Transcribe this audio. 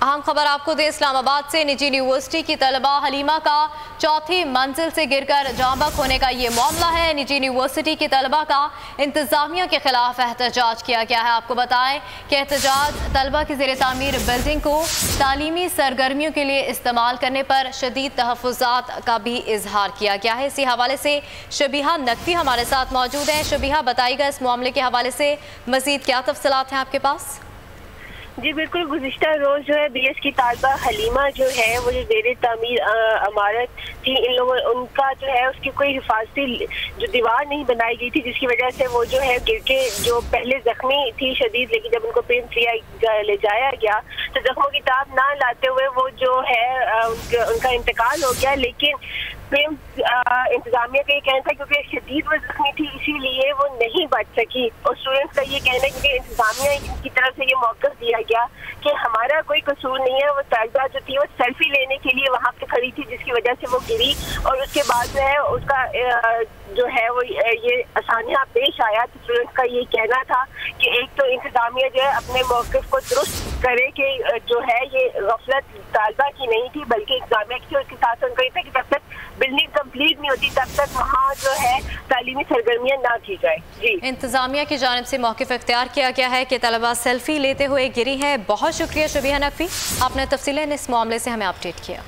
अहम खबर आपको दे इस्लामाबाद से। निजी यूनिवर्सिटी की तलबा हलीमा का चौथी मंजिल से गिरकर जांबक होने का ये मामला है। निजी यूनिवर्सिटी की तलबा का इंतजामिया के खिलाफ एहतजाज किया गया है। आपको बताएं कि एहतजाज तलबा की ज़ेर तामीर बिल्डिंग को तालीमी सरगर्मियों के लिए इस्तेमाल करने पर शदीद तहफ़्फ़ुज़ात का भी इजहार किया गया है। इसी हवाले से शबीहा नकवी हमारे साथ मौजूद हैं। शबीहा, बताइएगा इस मामले के हवाले से मज़ीद क्या तफसीलात हैं आपके पास? जी बिल्कुल, गुज़िश्ता रोज़ जो है BS की तालबा हलीमा जो है वो जो ज़ेरे तामीर इमारत थी, इन लोगों उनका जो है उसकी कोई हिफाजती जो दीवार नहीं बनाई गई थी, जिसकी वजह से वो जो है गिर के जो पहले जख्मी थी शदीद, लेकिन जब उनको पेन ले जाया गया तो जख्मों की ताब ना लाते हुए वो जो है उनका इंतकाल हो गया। लेकिन इंतजामिया का ये कहना था क्योंकि शदीद वो जख्मी थी इसीलिए वो नहीं बच सकी, और स्टूडेंट्स का ये कहना है क्योंकि इंतजामिया की तरफ से ये मौक़िफ़ दिया गया कि हमारा कोई कसूर नहीं है। वो तलबा जो थी वो सेल्फी लेने के लिए वहाँ पे खड़ी थी, जिसकी वजह से वो गिरी और उसके बाद जो है उसका जो है वो ये आसानियाँ पेश आया। तो स्टूडेंट्स का ये कहना था कि एक तो इंतजामिया जो है अपने मौक़िफ़ को दुरुस्त करे कि जो है ये गफलत तालबा की नहीं थी बल्कि इंतजामिया की थी। उसके साथ उनका ये था कि तब तक बिल्डिंग कंप्लीट नहीं होती तब तक वहाँ जो है तालीमी सरगर्मियाँ ना की जाए। जी, इंतजामिया की जानिब से मौक़िफ़ इख्तियार किया गया है कि तलबा सेल्फी लेते हुए गिरी है। बहुत शुक्रिया शबीहा नकवी, आपने तफसीलन इस मामले से हमें अपडेट किया।